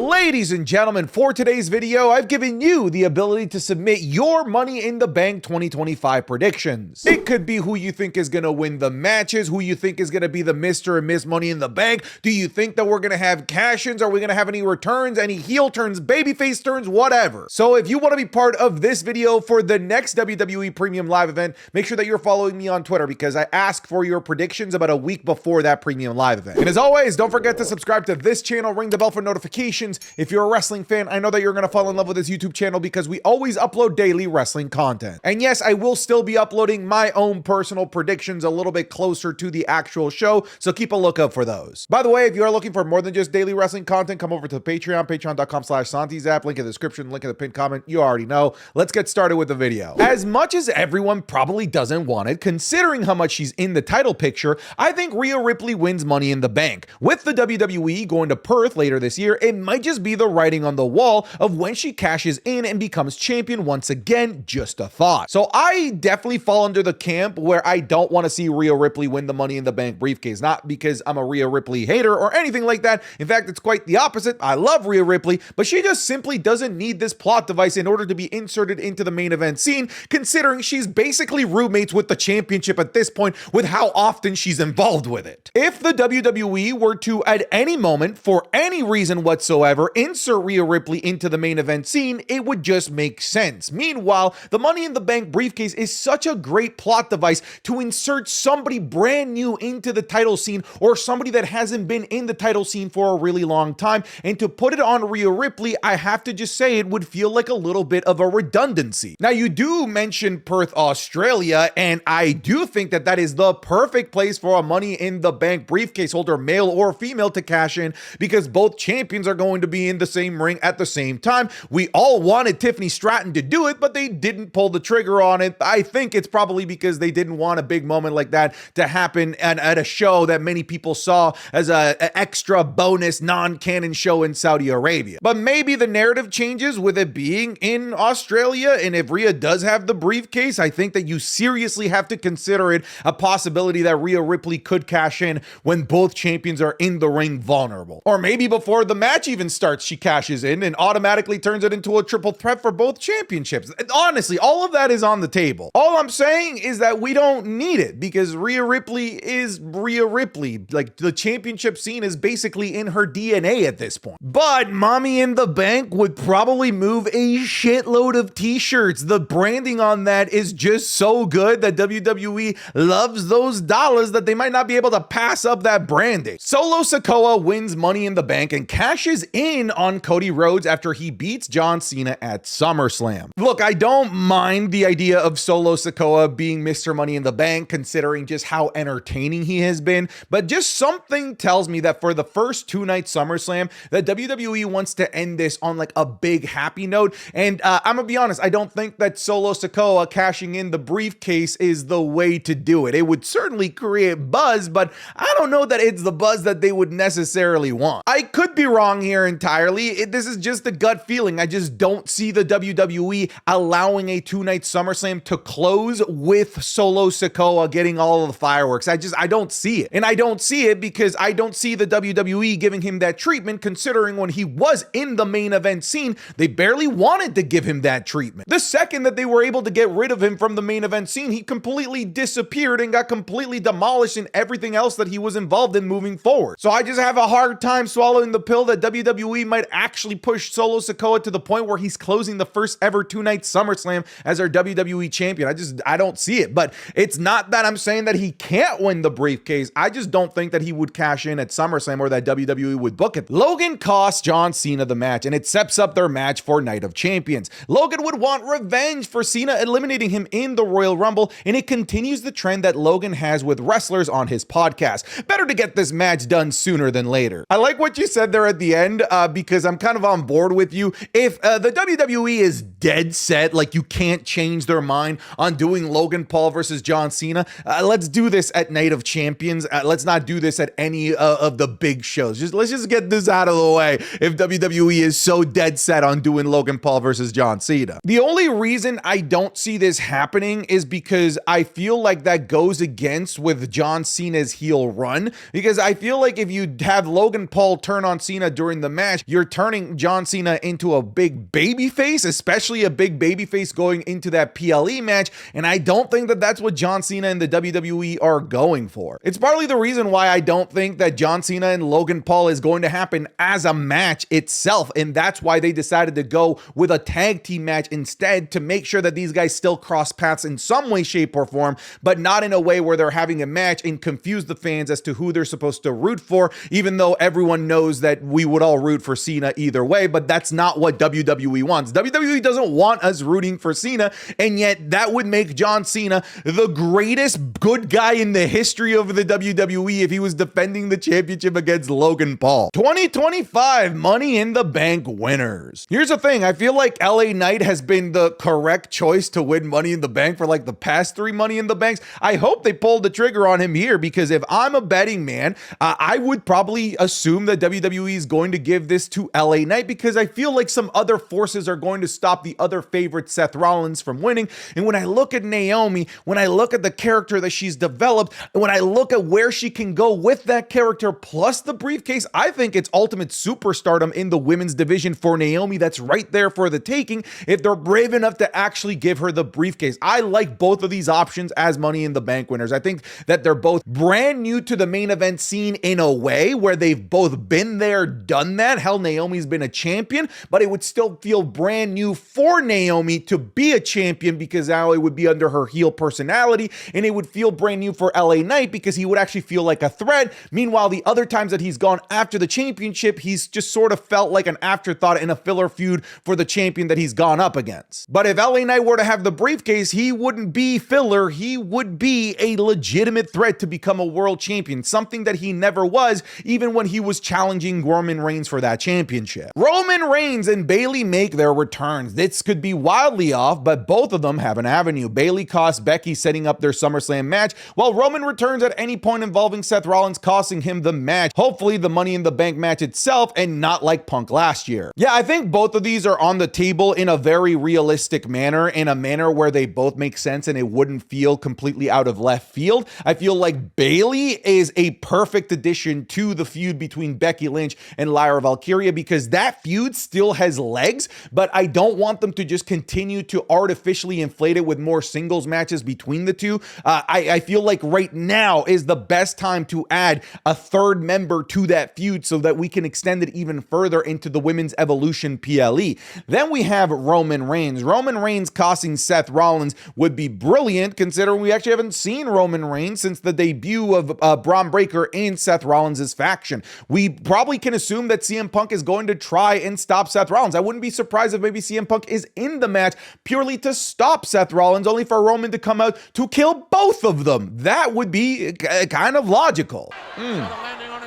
Ladies and gentlemen, for today's video, I've given you the ability to submit your Money in the Bank 2025 predictions. It could be who you think is going to win the matches, who you think is going to be the Mr. and Miss Money in the Bank. Do you think that we're going to have cash-ins? Are we going to have any returns, any heel turns, babyface turns, whatever? So if you want to be part of this video for the next WWE Premium Live event, make sure that you're following me on Twitter because I ask for your predictions about a week before that Premium Live event. And as always, don't forget to subscribe to this channel, ring the bell for notifications. If you're a wrestling fan, I know that you're going to fall in love with this YouTube channel because we always upload daily wrestling content. And yes, I will still be uploading my own personal predictions a little bit closer to the actual show, so keep a lookout for those. By the way, if you are looking for more than just daily wrestling content, come over to Patreon, patreon.com/SantiZap, link in the description, link in the pinned comment. You already know. Let's get started with the video. As much as everyone probably doesn't want it, considering how much she's in the title picture, I think Rhea Ripley wins Money in the Bank. With the WWE going to Perth later this year, it might just be the writing on the wall of when she cashes in and becomes champion once again. Just a thought. So I definitely fall under the camp where I don't want to see Rhea Ripley win the Money in the Bank briefcase. Not because I'm a Rhea Ripley hater or anything like that. In fact, it's quite the opposite. I love Rhea Ripley, but she just simply doesn't need this plot device in order to be inserted into the main event scene, considering she's basically roommates with the championship at this point with how often she's involved with it. If the WWE were to, at any moment, for any reason whatsoever, insert Rhea Ripley into the main event scene, it would just make sense. Meanwhile, the Money in the Bank briefcase is such a great plot device to insert somebody brand new into the title scene or somebody that hasn't been in the title scene for a really long time, and to put it on Rhea Ripley, I have to just say it would feel like a little bit of a redundancy. Now, you do mention Perth, Australia, and I do think that that is the perfect place for a Money in the Bank briefcase holder, male or female, to cash in because both champions are going to be in the same ring at the same time. We all wanted Tiffany Stratton to do it, but they didn't pull the trigger on it. I think it's probably because they didn't want a big moment like that to happen at a show that many people saw as an extra bonus non-canon show in Saudi Arabia. But maybe the narrative changes with it being in Australia, and if Rhea does have the briefcase, I think that you seriously have to consider it a possibility that Rhea Ripley could cash in when both champions are in the ring vulnerable. Or maybe before the match even starts, she cashes in and automatically turns it into a triple threat for both championships. Honestly, all of that is on the table. All I'm saying is that we don't need it because Rhea Ripley is Rhea Ripley. Like, the championship scene is basically in her DNA at this point. But Money in the Bank would probably move a shitload of t-shirts. The branding on that is just so good that WWE loves those dollars that they might not be able to pass up that branding. Solo Sikoa wins Money in the Bank and cashes in on Cody Rhodes after he beats John Cena at SummerSlam. Look, I don't mind the idea of Solo Sikoa being Mr. Money in the Bank, considering just how entertaining he has been, but just something tells me that for the first two-night SummerSlam, that WWE wants to end this on like a big happy note, and I'm gonna be honest, I don't think that Solo Sikoa cashing in the briefcase is the way to do it. It would certainly create buzz, but I don't know that it's the buzz that they would necessarily want. I could be wrong here entirely. This is just a gut feeling. I just don't see the WWE allowing a two-night SummerSlam to close with Solo Sikoa getting all of the fireworks. I don't see it. And I don't see it because I don't see the WWE giving him that treatment, considering when he was in the main event scene, they barely wanted to give him that treatment. The second that they were able to get rid of him from the main event scene, he completely disappeared and got completely demolished in everything else that he was involved in moving forward. So I just have a hard time swallowing the pill that WWE might actually push Solo Sikoa to the point where he's closing the first ever two-night SummerSlam as our WWE champion. I don't see it. But it's not that I'm saying that he can't win the briefcase. I just don't think that he would cash in at SummerSlam or that WWE would book it. Logan costs John Cena the match, and it sets up their match for Night of Champions. Logan would want revenge for Cena eliminating him in the Royal Rumble, and it continues the trend that Logan has with wrestlers on his podcast. Better to get this match done sooner than later. I like what you said there at the end because I'm kind of on board with you. If the WWE is dead set, like you can't change their mind on doing Logan Paul versus John Cena, let's do this at Night of Champions. Let's not do this at any of the big shows. Let's just get this out of the way if WWE is so dead set on doing Logan Paul versus John Cena. The only reason I don't see this happening is because I feel like that goes against with John Cena's heel run, because I feel like if you have Logan Paul turn on Cena during the match, you're turning John Cena into a big baby face, especially a big baby face going into that PLE match, and I don't think that that's what John Cena and the WWE are going for. It's partly the reason why I don't think that John Cena and Logan Paul is going to happen as a match itself, and that's why they decided to go with a tag team match instead, to make sure that these guys still cross paths in some way, shape, or form, but not in a way where they're having a match and confuse the fans as to who they're supposed to root for, even though everyone knows that we would all root for Cena either way, but that's not what WWE wants. WWE doesn't want us rooting for Cena, and yet that would make John Cena the greatest good guy in the history of the WWE if he was defending the championship against Logan Paul. 2025 Money in the Bank winners. Here's the thing, I feel like LA Knight has been the correct choice to win Money in the Bank for like the past 3 Money in the Banks. I hope they pulled the trigger on him here, because if I'm a betting man, I would probably assume that WWE is going to give this to LA Knight, because I feel like some other forces are going to stop the other favorite Seth Rollins from winning. And when I look at Naomi, when I look at the character that she's developed, and when I look at where she can go with that character plus the briefcase, I think it's ultimate superstardom in the women's division for Naomi that's right there for the taking if they're brave enough to actually give her the briefcase. I like both of these options as Money in the Bank winners. I think that they're both brand new to the main event scene in a way where they've both been there, done that. Hell, Naomi's been a champion, but it would still feel brand new for Naomi to be a champion, because now it would be under her heel personality, and it would feel brand new for LA Knight because he would actually feel like a threat. Meanwhile, the other times that he's gone after the championship, he's just sort of felt like an afterthought in a filler feud for the champion that he's gone up against. But if LA Knight were to have the briefcase, he wouldn't be filler. He would be a legitimate threat to become a world champion, something that he never was, even when he was challenging Roman Reigns for that championship. Roman Reigns and Bayley make their returns. This could be wildly off, but both of them have an avenue. Bayley costs Becky setting up their SummerSlam match, while Roman returns at any point involving Seth Rollins, costing him the match. Hopefully the Money in the Bank match itself, and not like Punk last year. Yeah, I think both of these are on the table in a very realistic manner, in a manner where they both make sense and it wouldn't feel completely out of left field. I feel like Bayley is a perfect addition to the feud between Becky Lynch and Lyra Valkyria, because that feud still has legs, but I don't want them to just continue to artificially inflate it with more singles matches between the two. I feel like right now is the best time to add a third member to that feud so that we can extend it even further into the Women's Evolution PLE. Then we have Roman Reigns. Roman Reigns costing Seth Rollins would be brilliant, considering we actually haven't seen Roman Reigns since the debut of Braun Breaker in Seth Rollins' faction. We probably can assume that CM Punk is going to try and stop Seth Rollins. I wouldn't be surprised if maybe CM Punk is in the match purely to stop Seth Rollins, only for Roman to come out to kill both of them. That would be kind of logical.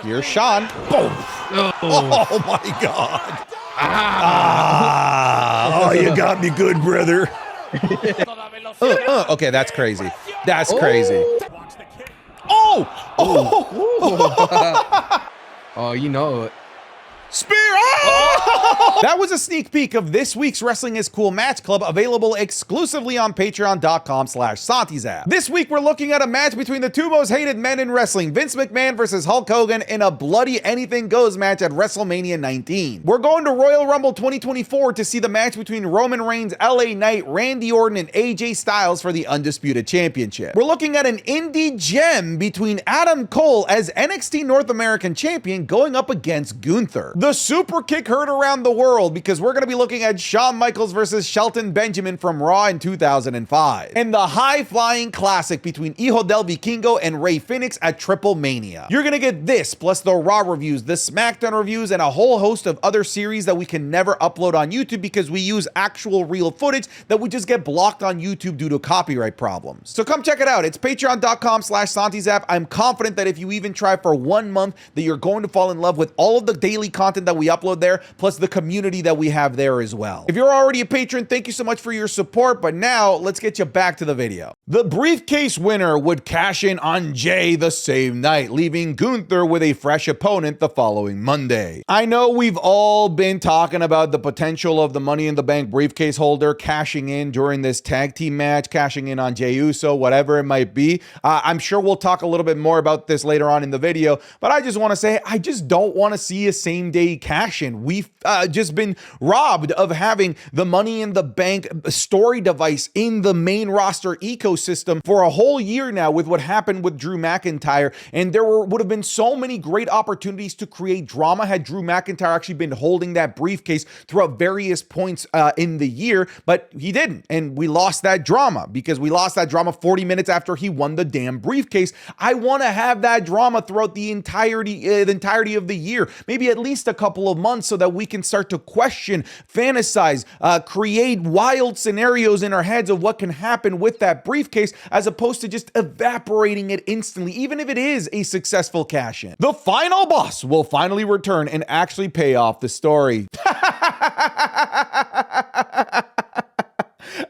Here's Sean. Boom. Oh my God. Oh, you got me good, brother. Okay, that's crazy. That's crazy. Oh! Oh, you know it. Spear! Oh! That was a sneak peek of this week's Wrestling is Cool Match Club, available exclusively on patreon.com/SantiZap. This week, we're looking at a match between the two most hated men in wrestling, Vince McMahon versus Hulk Hogan, in a bloody anything goes match at WrestleMania 19. We're going to Royal Rumble 2024 to see the match between Roman Reigns, LA Knight, Randy Orton, and AJ Styles for the Undisputed Championship. We're looking at an indie gem between Adam Cole as NXT North American Champion going up against Gunther. The super kick heard around the world, because we're going to be looking at Shawn Michaels versus Shelton Benjamin from Raw in 2005. And the high-flying classic between Hijo del Vikingo and Rey Fenix at Triple Mania. You're going to get this, plus the Raw reviews, the SmackDown reviews, and a whole host of other series that we can never upload on YouTube because we use actual real footage that we just get blocked on YouTube due to copyright problems. So come check it out. It's patreon.com/SantiZap. I'm confident that if you even try for 1 month, that you're going to fall in love with all of the daily content that we upload there, plus the community that we have there as well. If you're already a patron, thank you so much for your support, but now let's get you back to the video. The briefcase winner would cash in on Jay the same night, leaving Gunther with a fresh opponent the following Monday. I know we've all been talking about the potential of the Money in the Bank briefcase holder cashing in during this tag team match, cashing in on Jey Uso, whatever it might be. I'm sure we'll talk a little bit more about this later on in the video, but I just want to say I just don't want to see a same-day cash-in. We've just been robbed of having the Money in the Bank story device in the main roster ecosystem for a whole year now with what happened with Drew McIntyre, and there would have been so many great opportunities to create drama had Drew McIntyre actually been holding that briefcase throughout various points in the year, but he didn't, and we lost that drama because we lost that drama 40 minutes after he won the damn briefcase. I want to have that drama throughout the entirety of the year, maybe at least a couple of months, so that we can start to question, fantasize, create wild scenarios in our heads of what can happen with that briefcase, as opposed to just evaporating it instantly, even if it is a successful cash-in. The final boss will finally return and actually pay off the story.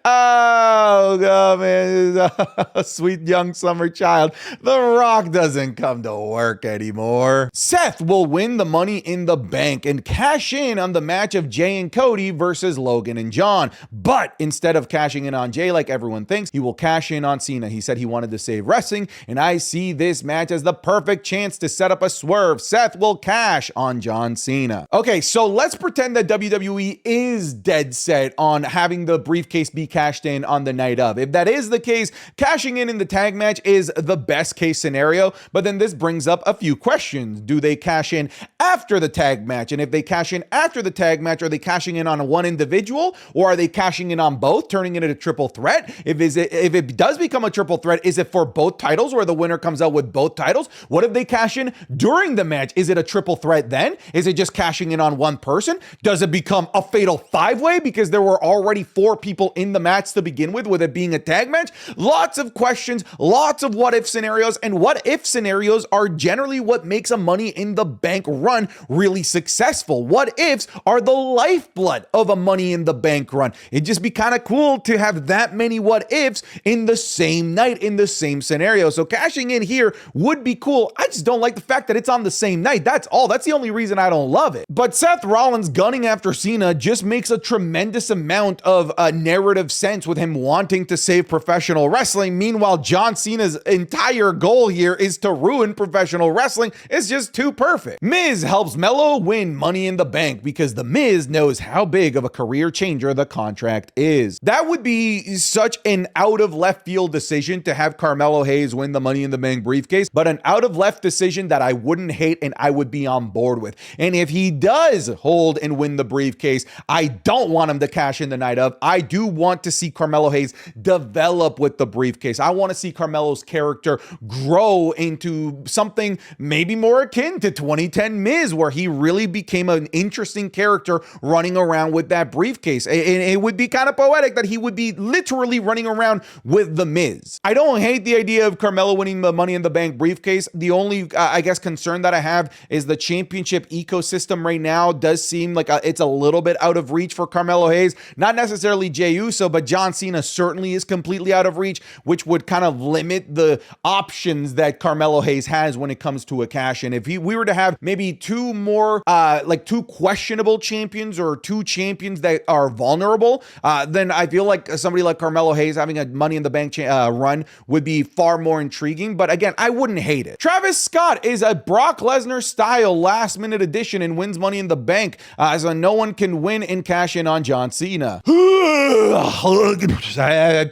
Oh, God, man, a sweet young summer child. The Rock doesn't come to work anymore. Seth will win the Money in the Bank and cash in on the match of Jay and Cody versus Logan and John. But instead of cashing in on Jay like everyone thinks, he will cash in on Cena. He said he wanted to save wrestling, and I see this match as the perfect chance to set up a swerve. Seth will cash on John Cena. Okay, so let's pretend that WWE is dead set on having the briefcase be cashed in on the night of. If that is the case, cashing in the tag match is the best case scenario, but then this brings up a few questions. Do they cash in after the tag match? And if they cash in after the tag match, are they cashing in on one individual, or are they cashing in on both, turning it into a triple threat? If it does become a triple threat, is it for both titles where the winner comes out with both titles? What if they cash in during the match? Is it a triple threat then? Is it just cashing in on one person? Does it become a fatal five-way because there were already 4 people in the match to begin with it being a tag match? Lots of questions, lots of what if scenarios, and what if scenarios are generally what makes a Money in the Bank run really successful. What ifs are the lifeblood of a Money in the Bank run. It'd just be kind of cool to have that many what ifs in the same night, in the same scenario. So cashing in here would be cool. I just don't like the fact that it's on the same night. That's all. That's the only reason I don't love it. But Seth Rollins gunning after Cena just makes a tremendous amount of narrative sense with him wanting to save professional wrestling. Meanwhile, John Cena's entire goal here is to ruin professional wrestling. It's just too perfect. Miz helps Melo win Money in the Bank because the Miz knows how big of a career changer the contract is. That would be such an out of left field decision to have Carmelo Hayes win the Money in the Bank briefcase, but an out of left decision that I wouldn't hate and I would be on board with. And if he does hold and win the briefcase, I don't want him to cash in the night of. I do want to see Carmelo Hayes develop with the briefcase. I want to see Carmelo's character grow into something maybe more akin to 2010 Miz, where he really became an interesting character running around with that briefcase. And it would be kind of poetic that he would be literally running around with the Miz. I don't hate the idea of Carmelo winning the Money in the Bank briefcase. The only, I guess, concern that I have is the championship ecosystem right now does seem like it's a little bit out of reach for Carmelo Hayes. Not necessarily Jey Uso, but John Cena certainly is completely out of reach, which would kind of limit the options that Carmelo Hayes has when it comes to a cash-in. If we were to have maybe 2 more, like 2 questionable champions or 2 champions that are vulnerable, then I feel like somebody like Carmelo Hayes having a Money in the Bank run would be far more intriguing. But again, I wouldn't hate it. Travis Scott is a Brock Lesnar style last minute addition and wins Money in the Bank, so no one can win and cash in on John Cena. I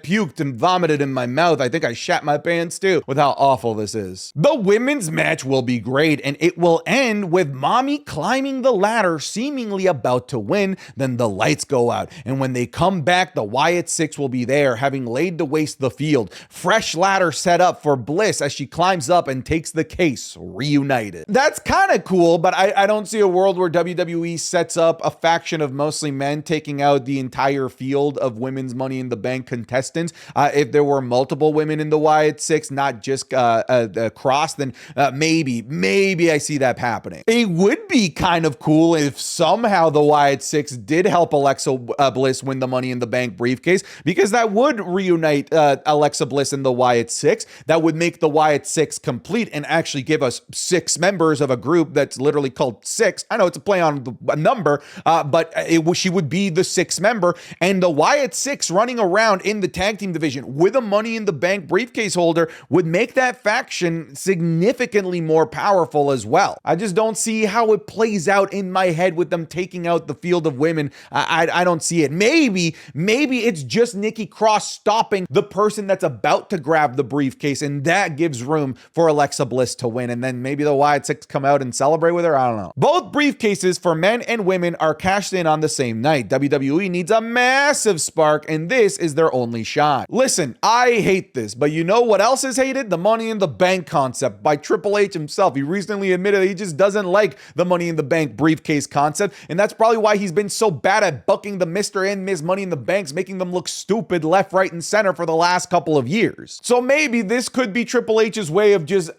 puked and vomited in my mouth. I think I shat my pants too with how awful this is. The women's match will be great, and it will end with Mommy climbing the ladder, seemingly about to win. Then the lights go out, and when they come back, the Wyatt Sicks will be there, having laid to waste the field. Fresh ladder set up for Bliss as she climbs up and takes the case, reunited. That's kind of cool, but I don't see a world where WWE sets up a faction of mostly men taking out the entire field field of women's Money in the Bank contestants. If there were multiple women in the Wyatt Sicks, not just Cross, then maybe I see that happening. It would be kind of cool if somehow the Wyatt Sicks did help Alexa Bliss win the Money in the Bank briefcase, because that would reunite Alexa Bliss and the Wyatt Sicks. That would make the Wyatt Sicks complete and actually give us 6 members of a group that's literally called Six. I know it's a play on a number, but she would be the 6th member, and the Wyatt Sicks running around in the tag team division with a Money in the Bank briefcase holder would make that faction significantly more powerful as well. I just don't see how it plays out in my head with them taking out the field of women. I don't see it. Maybe it's just Nikki Cross stopping the person that's about to grab the briefcase, and that gives room for Alexa Bliss to win, and then maybe the Wyatt Sicks come out and celebrate with her. I don't know. Both briefcases for men and women are cashed in on the same night. WWE needs a massive spark, and this is their only shot. Listen, I hate this, but you know what else is hated? The Money in the Bank concept by Triple H himself. He recently admitted that he just doesn't like the Money in the Bank briefcase concept, and that's probably why he's been so bad at booking the Mr. and Ms. Money in the Banks, making them look stupid left, right, and center for the last couple of years. So maybe this could be Triple H's way of just,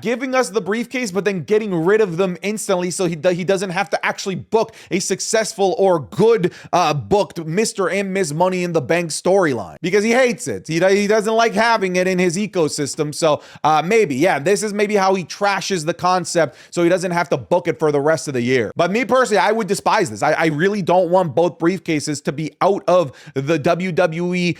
giving us the briefcase, but then getting rid of them instantly so he doesn't have to actually book a successful or good booked Mr. and Ms. Money in the Bank storyline, because he hates it. He doesn't like having it in his ecosystem. So this is maybe how he trashes the concept so he doesn't have to book it for the rest of the year. But me personally, I would despise this. I really don't want both briefcases to be out of the WWE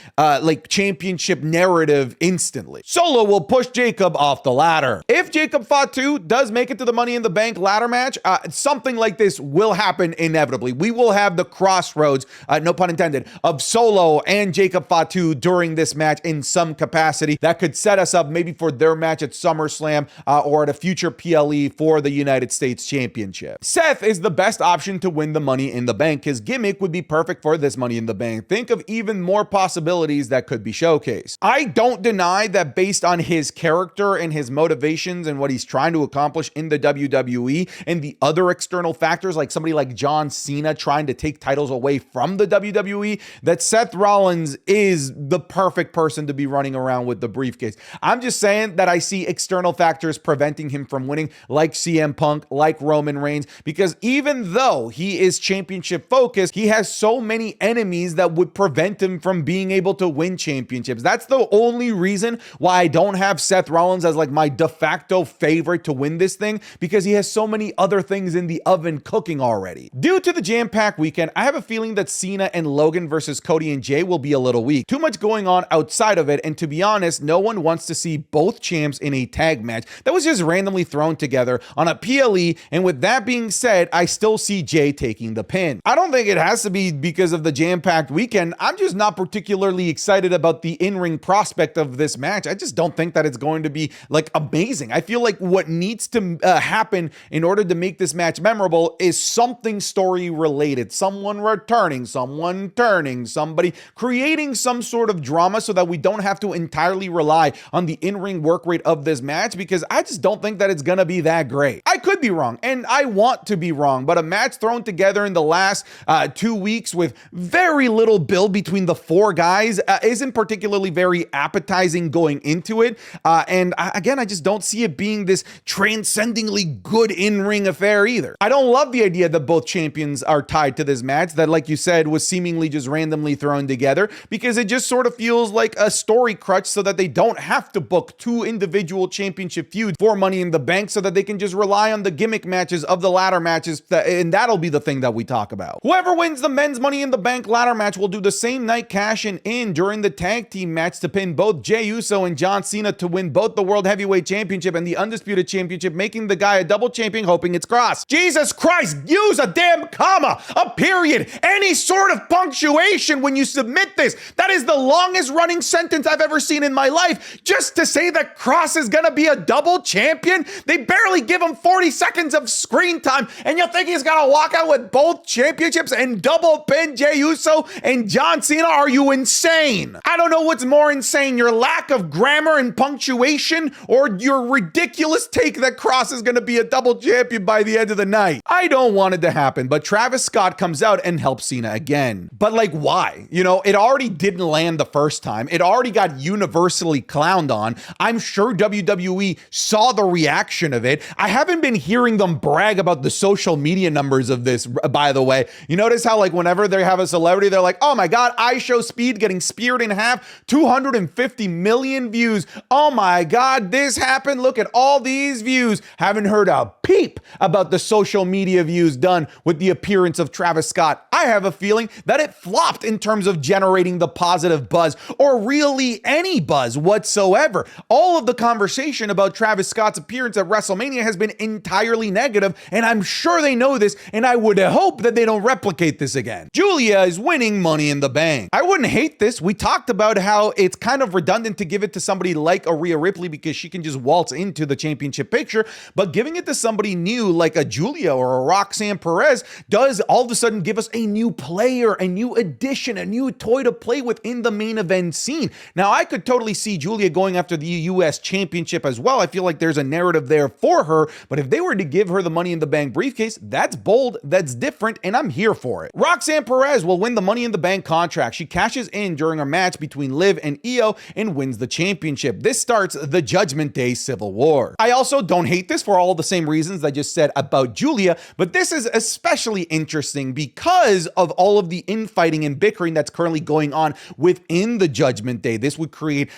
championship narrative instantly. Solo will push Jacob off the ladder. If Jacob Fatu does make it to the Money in the Bank ladder match, something like this will happen inevitably. We will have the crossroads, no pun intended, of Solo and Jacob Fatu during this match in some capacity. That could set us up maybe for their match at SummerSlam or at a future PLE for the United States Championship. Seth is the best option to win the Money in the Bank. His gimmick would be perfect for this Money in the Bank. Think of even more possibilities that could be showcased. I don't deny that based on his character and his motivations and what he's trying to accomplish in the WWE and the other external factors, like somebody like John Cena trying to take titles away from the WWE, that Seth Rollins is the perfect person to be running around with the briefcase. I'm just saying that I see external factors preventing him from winning, like CM Punk, like Roman Reigns, because even though he is championship focused, he has so many enemies that would prevent him from being able to win championships. That's the only reason why I don't have Seth Rollins as like my de facto favorite to win this thing, because he has so many other things in the oven cooking already. Due to the jam-packed weekend, I have a feeling that Cena and Logan versus Cody and Jay will be a little weak. Too much going on outside of it, and to be honest, no one wants to see both champs in a tag match that was just randomly thrown together on a PLE, and with that being said, I still see Jay taking the pin. I don't think it has to be because of the jam-packed weekend. I'm just not particularly excited about the in-ring prospect of this match. I just don't think that it's going to be like amazing. I feel like what needs to happen in order to make this match memorable is something story related. Someone returning, someone turning, somebody creating some sort of drama so that we don't have to entirely rely on the in-ring work rate of this match, because I just don't think that it's gonna be that great. I could be wrong, and I want to be wrong, but a match thrown together in the last 2 weeks with very little build between the 4 guys isn't particularly very appetizing going into it. Again, I just don't see it being this transcendingly good in-ring affair either. I don't love the idea that both champions are tied to this match that, like you said, was seemingly just randomly thrown together, because it just sort of feels like a story crutch so that they don't have to book 2 individual championship feuds for Money in the Bank, so that they can just rely on the gimmick matches of the ladder matches, and that'll be the thing that we talk about. Whoever wins the men's Money in the Bank ladder match will do the same night cashing in during the tag team match to pin both Jey Uso and John Cena to win both the World Heavyweight Championship and the Undisputed Championship, making the guy a double champion, hoping it's Cross. Jesus Christ, use a damn comma, a period, any sort of punctuation when you submit this. That is the longest running sentence I've ever seen in my life. Just to say that Cross is gonna be a double champion? They barely give him 40 seconds of screen time, and you think he's gonna walk out with both championships and double pin Jey Uso and John Cena? Are you insane? I don't know what's more insane, your lack of grammar and punctuation, or your ridiculous take that Cross is gonna be a double champion by the end of the night. I don't want it to happen, but Travis Scott comes out and helps Cena again. But like, why? You know, it already didn't land the first time. It already got universally clowned on. I'm sure WWE saw the reaction of it. I haven't been hearing them brag about the social media numbers of this, by the way. You notice how, like, whenever they have a celebrity, they're like, oh my God, I Show Speed getting speared in half, 250 million views. Oh my God, this happened. Look at all these views. Haven't heard a peep about the social media views done with the appearance of Travis Scott. I have a feeling that it flopped in terms of generating the positive buzz or really any buzz whatsoever. All of the conversation about Travis Scott's appearance at WrestleMania has been entirely negative, and I'm sure they know this, and I would hope that they don't replicate this again. Julia is winning Money in the Bank. I wouldn't hate this. We talked about how it's kind of redundant to give it to somebody like a Rhea Ripley because she can just waltz into the championship picture, but giving it to somebody new like a Julia or a Roxanne Perez does all of a sudden give us a new player, a new addition, a new toy to play with in the main event scene. Now, I could totally see Julia going after the US championship as well. I feel like there's a narrative there for her, but if they were to give her the Money in the Bank briefcase, that's bold, that's different, and I'm here for it. Roxanne Perez will win the Money in the Bank contract. She cashes in during a match between Liv and Io and wins the championship. This starts the Judgment Day Civil War. I also don't hate this for all the same reasons I just said about Julia, but this is especially interesting because of all of the infighting and bickering that's currently going on within the Judgment Day. This would create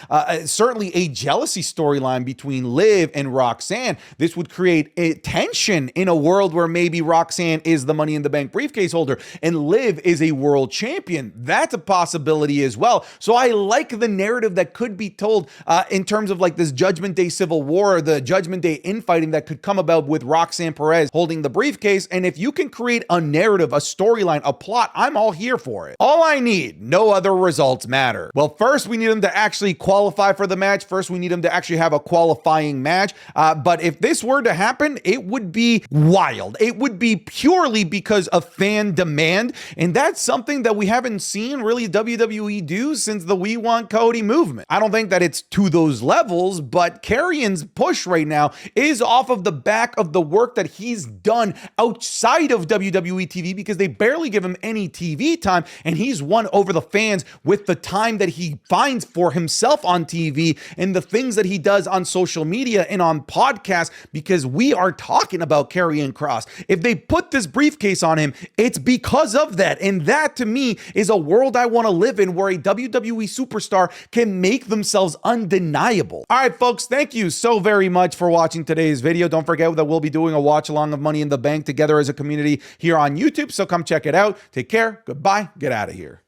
certainly a jealousy storyline between Liv and Roxanne. This would create a tension in a world where maybe Roxanne is the Money in the Bank briefcase holder and Liv is a world champion. That's a possibility as well. So I like the narrative that could be told in terms of like this Judgment Day Civil War, the Judgment Day infighting that could come about with Roxanne Perez holding the briefcase. And if you can create a narrative, a storyline, a plot, I'm all here for it. All I need, no other results matter. Well, first we need them to actually qualify for the match. First, we need them to actually have a qualifying match. But if this were to happen, it would be wild. It would be purely because of fan demand. And that's something that we haven't seen really WWE do since the We Want Cody movement. I don't think that it's to those levels, but Karrion's push right now is off of the back of the work that he's done outside of WWE TV because they barely give him any TV time, and he's won over the fans with the time that he finds for himself on TV and the things that he does on social media and on podcasts, because we are talking about Karrion Kross. If they put this briefcase on him, it's because of that, and that to me is a world I want to live in where a WWE superstar can make themselves undeniable. All right, folks, thank you so very much for watching today's video. Don't forget that we'll be doing a watch along of Money in the Bank together as a community here on YouTube, so come check it out. Take care. Goodbye. Get out of here.